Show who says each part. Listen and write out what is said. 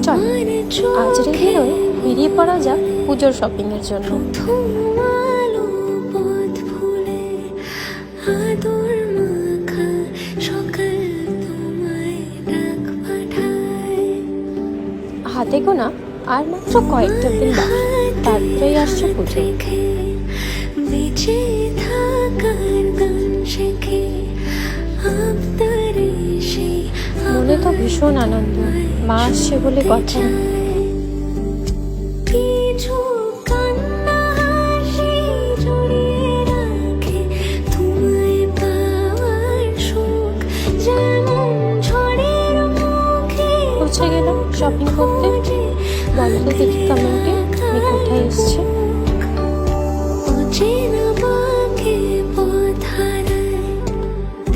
Speaker 1: চল আজ রেডি হয়ে বেরিয়ে পড়া যাক পুজোর শপিংয়ের জন্য। হাতে গোনা আর মাত্র কয়েকটা দিন বাকি, তারপরেই আসছে পুজো। মনে তো ভীষণ আনন্দ, মা আসছে বলে কথা। পৌঁছে গেলাম শপিং করতে। বলো তো দেখি কমেন্টে আমি কোথায় এসেছি।